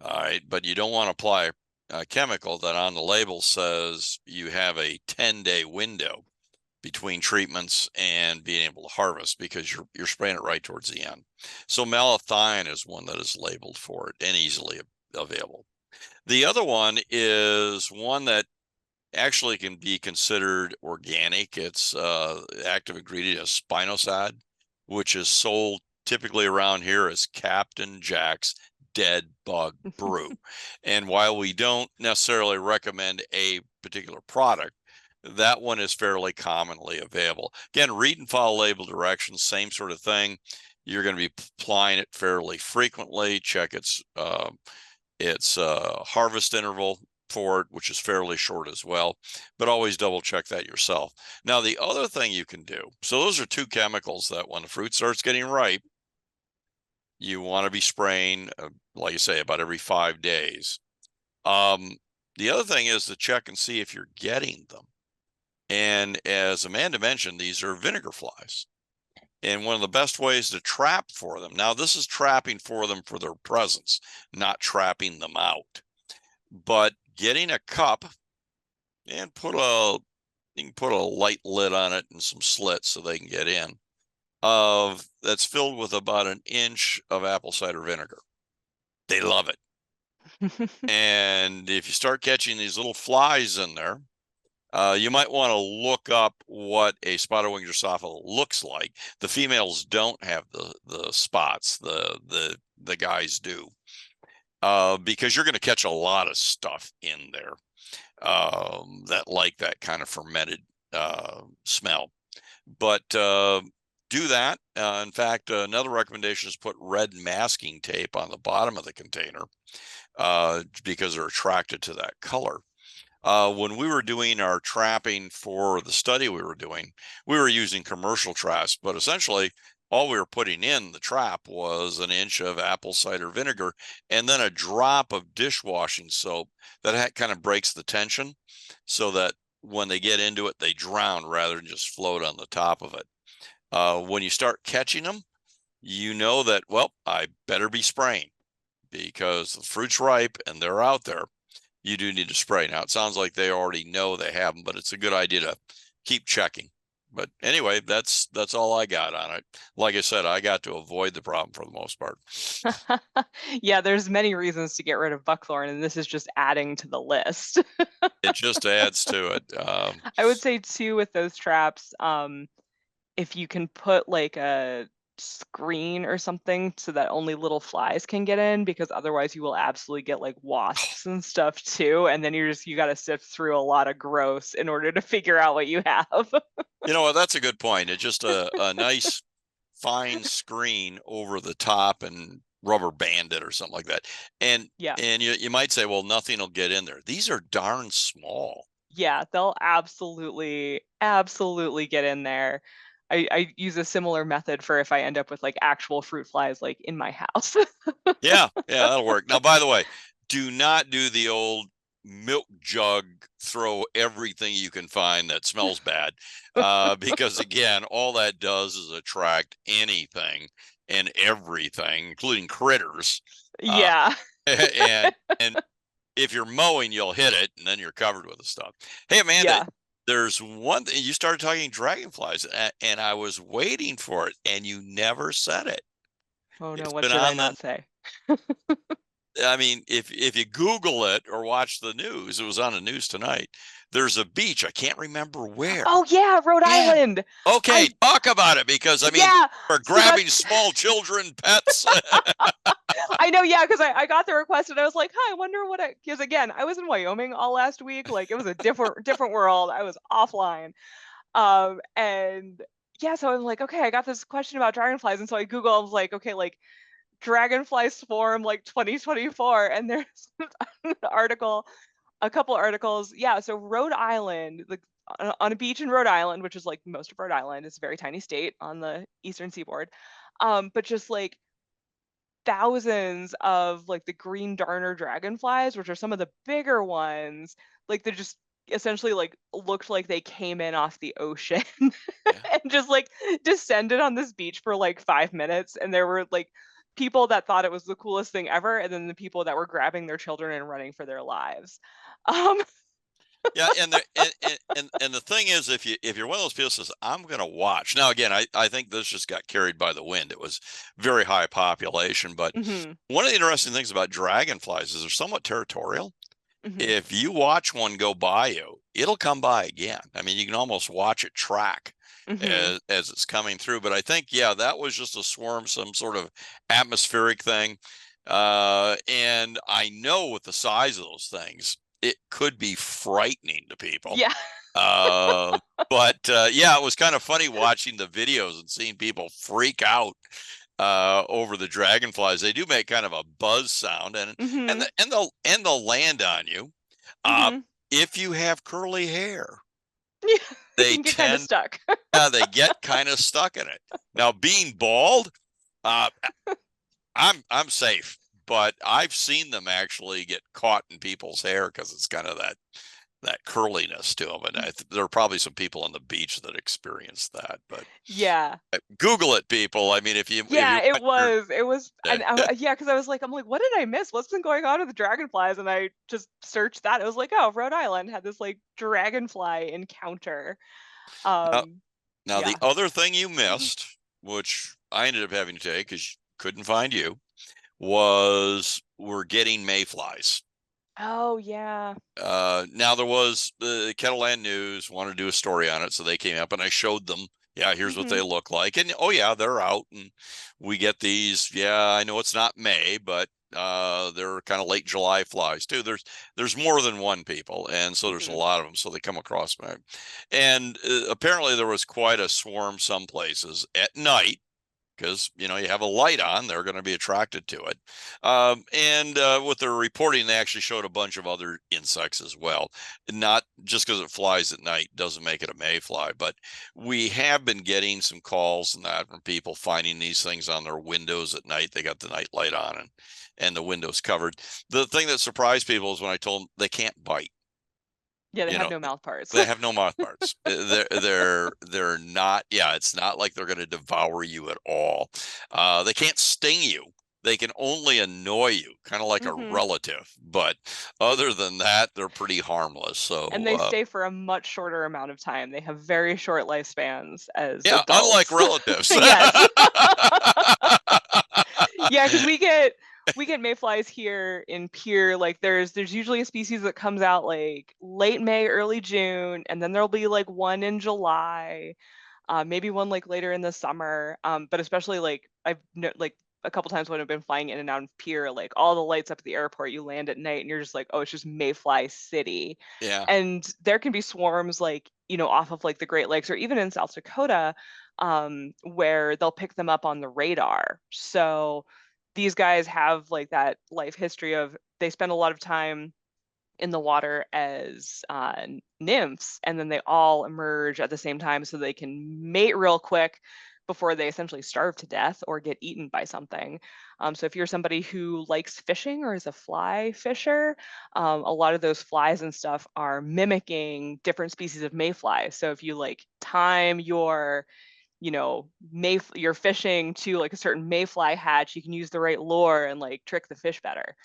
All right, but you don't want to apply a chemical that on the label says you have a 10-day window between treatments and being able to harvest, because you're spraying it right towards the end. So malathion is one that is labeled for it and easily available. The other one is one that actually can be considered organic. It's active ingredient is spinosad, which is sold typically around here as Captain Jack's Dead Bug Brew. And while we don't necessarily recommend a particular product, that one is fairly commonly available. Again, read and follow label directions, same sort of thing. You're going to be applying it fairly frequently. Check its harvest interval for it, which is fairly short as well, but always double check that yourself. Now, the other thing you can do, so those are two chemicals that when the fruit starts getting ripe, you want to be spraying, like you say, about every 5 days. The other thing is to check and see if you're getting them. And as Amanda mentioned, these are vinegar flies. And one of the best ways to trap for them, now this is trapping for them for their presence, not trapping them out, but getting a cup and you can put a light lid on it and some slits so they can get in, that's filled with about an inch of apple cider vinegar. They love it. And if you start catching these little flies in there, you might want to look up what a spotted wing Drosophila looks like. The females don't have the spots, the guys do, because you're going to catch a lot of stuff in there that like that kind of fermented smell. But do that. In fact, another recommendation is put red masking tape on the bottom of the container because they're attracted to that color. When we were doing our trapping for the study we were doing, we were using commercial traps, but essentially all we were putting in the trap was an inch of apple cider vinegar and then a drop of dishwashing soap that kind of breaks the tension so that when they get into it, they drown rather than just float on the top of it. When you start catching them, you know that, well, I better be spraying because the fruit's ripe and they're out there. You do need to spray. Now, it sounds like they already know they have them, but it's a good idea to keep checking. But anyway, that's all I got on it. Like I said, I got to avoid the problem for the most part. Yeah, there's many reasons to get rid of buckthorn, and this is just adding to the list. It just adds to it. I would say too with those traps, if you can put like a screen or something so that only little flies can get in, because otherwise you will absolutely get like wasps and stuff too, and then you got to sift through a lot of gross in order to figure out what you have. You know what? That's a good point. It's just a nice fine screen over the top and rubber band it or something like that. And Yeah. and you might say, well, nothing will get in there. These are darn small. Yeah, they'll absolutely get in there. I use a similar method for if I end up with like actual fruit flies like in my house. Yeah, that'll work. Now, by the way, do not do the old milk jug, throw everything you can find that smells bad. Because again, all that does is attract anything and everything, including critters. Uh, Yeah. and if you're mowing, you'll hit it and then you're covered with the stuff. Hey, Amanda, Yeah. there's one thing you started talking dragonflies, and I was waiting for it, and you never said it. Oh no, It's what been did I on the not say? I mean, if you Google it or watch the news, it was on the news tonight. There's a beach. I can't remember where. Oh yeah, Rhode Yeah. Island. Okay, I talk about it because I mean, Yeah. we're So grabbing that's small children, pets. I know, yeah, because I got the request and I was like, huh, I wonder what because again, I was in Wyoming all last week. Like it was a different world. I was offline. And yeah, so I was like, okay, I got this question about dragonflies. And so I Googled, I was like, okay, like dragonfly swarm like 2024. And there's an article, a couple articles. Yeah, so Rhode Island, like on a beach in Rhode Island, which is like most of Rhode Island, it's a very tiny state on the eastern seaboard. But just like thousands of like the green darner dragonflies, which are some of the bigger ones, like they just essentially like looked like they came in off the ocean Yeah. and just like descended on this beach for like 5 minutes. And there were like people that thought it was the coolest thing ever, and then the people that were grabbing their children and running for their lives. Um, Yeah, and the thing is, if you're one of those people that says I'm going to watch now, again, I think this just got carried by the wind. It was very high population, but mhm, one of the interesting things about dragonflies is they're somewhat territorial. mhm, If you watch one go by you, it'll come by again. I mean, you can almost watch it track mhm. as it's coming through. But I think, yeah, that was just a swarm, some sort of atmospheric thing. And I know with the size of those things, it could be frightening to people. Yeah. Uh, but yeah, it was kind of funny watching the videos and seeing people freak out over the dragonflies. They do make kind of a buzz sound, and Mhm, they'll land on you. Uh, mhm. if you have curly hair, Yeah, they they can get kind of tend stuck. they get kind of stuck in it. Now, being bald, uh, I'm safe, but I've seen them actually get caught in people's hair because it's kind of that curliness to them, and there are probably some people on the beach that experience that. But Yeah. Google it, people. I mean, if Yeah, you it want your was. It was, day. and yeah, because I was like, I'm like, what did I miss? What's been going on with the dragonflies? And I just searched that. It was like, oh, Rhode Island had this like dragonfly encounter. Now, Um, now the yeah. other thing you missed, which I ended up having to take because couldn't find you, was we're getting mayflies. Oh yeah. Now there was the Kettleland News wanted to do a story on it, so they came up and I showed them. Yeah, here's what Hmm. they look like, and oh yeah, they're out, and we get these. Yeah, I know it's not May, but they're kind of late July flies too. There's more than one people, and so there's a Hmm. lot of them. So they come across me, and apparently there was quite a swarm some places at night. because, you have a light on, they're going to be attracted to it. And with their reporting, they actually showed a bunch of other insects as well. Not just because it flies at night doesn't make it a mayfly, but we have been getting some calls and that from people finding these things on their windows at night. They got the night light on and the windows covered. The thing that surprised people is when I told them they can't bite. Yeah, they You have know, no mouth parts. they have no mouth parts. They're not. Yeah, it's not like they're going to devour you at all. They can't sting you. They can only annoy you, kind of like a Mhm. relative. But other than that, they're pretty harmless. So And they stay for a much shorter amount of time. They have very short lifespans as yeah, unlike adults. relatives. Yes. Yeah, because we get mayflies here in Pier. Like there's usually a species that comes out like late May, early June, and then there'll be like one in July, maybe one like later in the summer. But especially like like a couple times when I've been flying in and out of Pier, like all the lights up at the airport, you land at night and you're just like, oh, it's just Mayfly City. Yeah. And there can be swarms like, off of like the Great Lakes or even in South Dakota, where they'll pick them up on the radar. So these guys have like that life history of they spend a lot of time in the water as nymphs, and then they all emerge at the same time so they can mate real quick before they essentially starve to death or get eaten by something. So if you're somebody who likes fishing or is a fly fisher, a lot of those flies and stuff are mimicking different species of mayflies. So if you like time your you're fishing to like a certain mayfly hatch, you can use the right lure and like trick the fish better.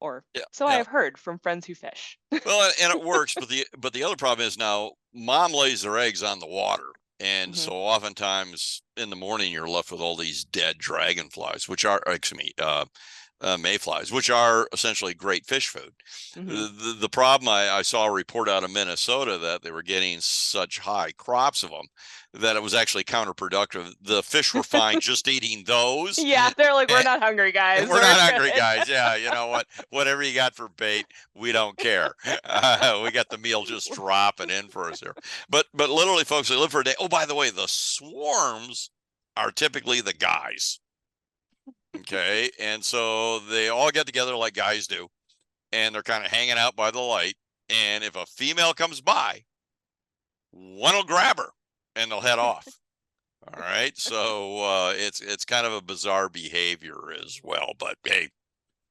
Or Yeah. so I Yeah. have heard from friends who fish. Well, and it works, but the other problem is now mom lays their eggs on the water, and Hmm. so oftentimes in the morning you're left with all these dead dragonflies, which are, excuse me, mayflies, which are essentially great fish food. Hmm. The problem, I saw a report out of Minnesota that they were getting such high crops of them that it was actually counterproductive. The fish were fine just eating those. Yeah, they're like, we're not hungry, And guys. we're We're not hungry, good. guys. Yeah, you know what? Whatever you got for bait, we don't care. We got the meal just dropping in for us here. But literally, folks, they live for a day. Oh, by the way, the swarms are typically the guys. Okay, and so they all get together like guys do, and they're kind of hanging out by the light. And if a female comes by, one will grab her, and they'll head off. All right, so it's kind of a bizarre behavior as well. But hey,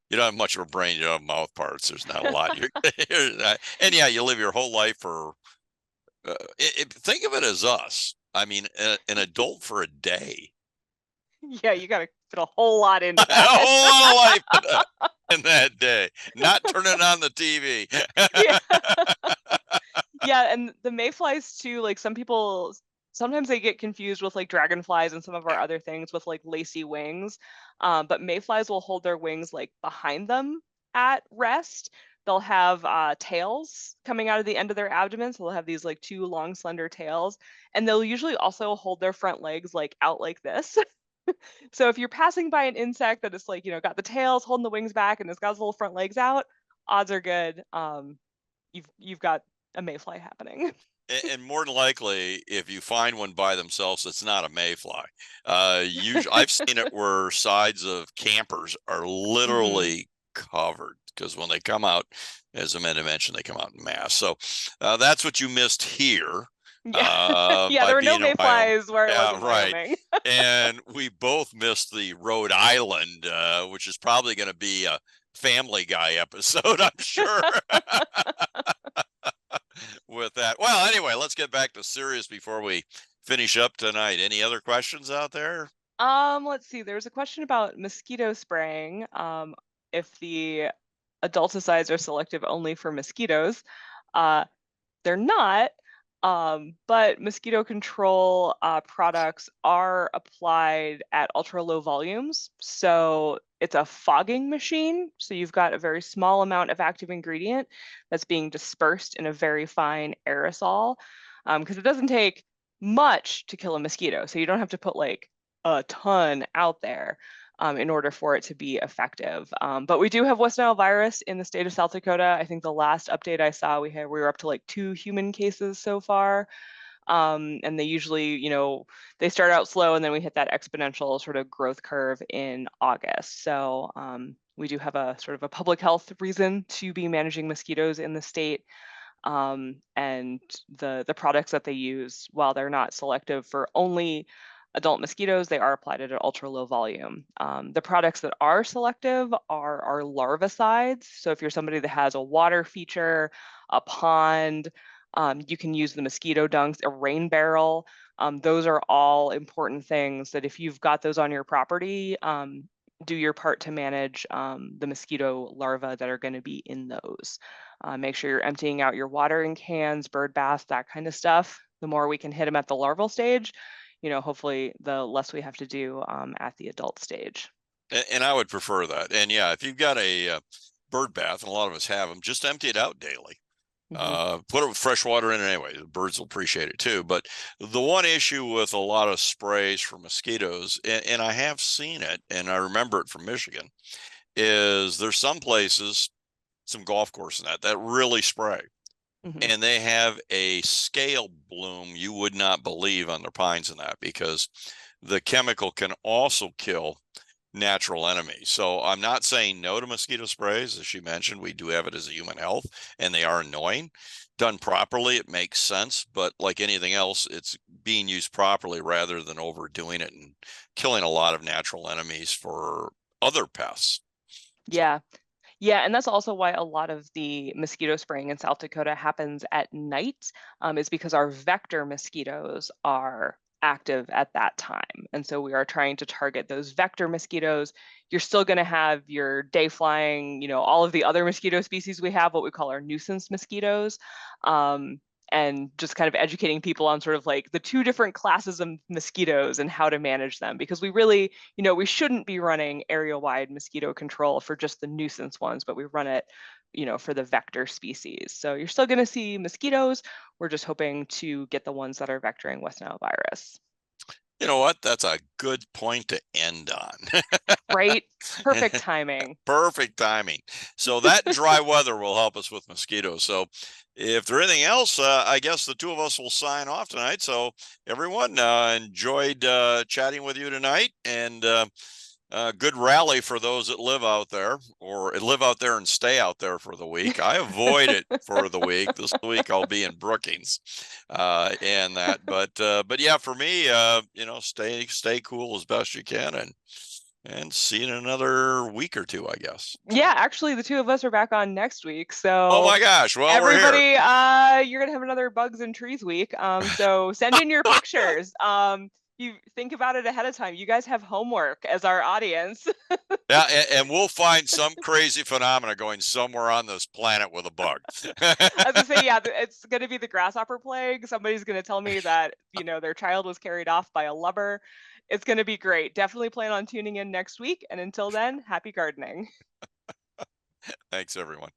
you don't have much of a brain, you don't have mouth parts. There's not a lot. And yeah, you live your whole life for. Think of it as us. I mean, an adult for a day. Yeah, you gotta put a whole lot into A that. whole lot of life in that day. Not turning on the TV. Yeah. Yeah, and the mayflies too, like some people sometimes they get confused with like dragonflies and some of our other things with like lacy wings. But mayflies will hold their wings like behind them at rest. They'll have tails coming out of the end of their abdomen, so they'll have these like two long slender tails, and they'll usually also hold their front legs like out like this. So if you're passing by an insect that is like, got the tails holding the wings back and it's got its little front legs out, odds are good. You've got a mayfly happening. And more than likely, if you find one by themselves, it's not a mayfly. Usually, I've seen it where sides of campers are Hmm. literally covered because when they come out, as Amanda mentioned, they come out in mass. So that's what you missed here Yeah. Yeah, by there were no being in Wyoming. mayflies where it was Yeah, in right. Wyoming. And we both missed the Rhode Island, which is probably going to be a Family Guy episode, I'm sure. With that. Well, anyway, let's get back to serious before we finish up tonight. Any other questions out there? Let's see. There's a question about mosquito spraying. If the adulticides are selective only for mosquitoes. Uh, they're not, but mosquito control products are applied at ultra low volumes. So it's a fogging machine. So you've got a very small amount of active ingredient that's being dispersed in a very fine aerosol, because it doesn't take much to kill a mosquito. So you don't have to put like a ton out there. In order for it to be effective. But we do have West Nile virus in the state of South Dakota. I think the last update I saw, we were up to like 2 human cases so far. And they usually, they start out slow and then we hit that exponential sort of growth curve in August. So we do have a sort of a public health reason to be managing mosquitoes in the state. And the products that they use, while they're not selective for only adult mosquitoes, they are applied at an ultra low volume. The products that are selective are larvicides. So if you're somebody that has a water feature, a pond, you can use the mosquito dunks, a rain barrel. Those are all important things that if you've got those on your property, do your part to manage the mosquito larvae that are going to be in those. Make sure you're emptying out your watering cans, bird baths, that kind of stuff. The more we can hit them at the larval stage, hopefully the less we have to do at the adult stage. And I would prefer that. And yeah, if you've got a bird bath, and a lot of us have them, just empty it out daily. Put it with fresh water in it anyway. The birds will appreciate it too. But the one issue with a lot of sprays for mosquitoes, and I have seen it, and I remember it from Michigan, is there's some places, some golf courses that really spray. And they have a scale bloom you would not believe on their pines and that, because the chemical can also kill natural enemies. So I'm not saying no to mosquito sprays. As you mentioned, we do have it as a human health, and they are annoying. Done properly, it makes sense. But like anything else, it's being used properly rather than overdoing it and killing a lot of natural enemies for other pests. Yeah. Yeah, and that's also why a lot of the mosquito spraying in South Dakota happens at night, is because our vector mosquitoes are active at that time. And so we are trying to target those vector mosquitoes. You're still going to have your day flying, all of the other mosquito species we have, what we call our nuisance mosquitoes. And just kind of educating people on sort of like the two different classes of mosquitoes and how to manage them, because we really, we shouldn't be running area-wide mosquito control for just the nuisance ones, but we run it, for the vector species. So you're still going to see mosquitoes. We're just hoping to get the ones that are vectoring West Nile virus. You know what? That's a good point to end on. Right? Perfect timing. Perfect timing. So that dry weather will help us with mosquitoes. So if there's anything else, I guess the two of us will sign off tonight. So everyone, enjoyed chatting with you tonight, and good rally for those that live out there, or live out there and stay out there for the week. I avoid it for the week. This week I'll be in Brookings, and that. But yeah, for me, stay cool as best you can, and see you in another week or two, I guess. So. Yeah, actually, the two of us are back on next week. Oh So my gosh! Well, everybody, we're you're gonna have another bugs and trees week. So send in your pictures. You think about it ahead of time. You guys have homework as our audience. here. Yeah, and we'll find some crazy phenomena going somewhere on this planet with a bug. I was gonna say, yeah, it's gonna be the grasshopper plague. Somebody's gonna tell me that their child was carried off by a lubber. It's gonna be great. Definitely plan on tuning in next week. And until then, happy gardening. Thanks, everyone.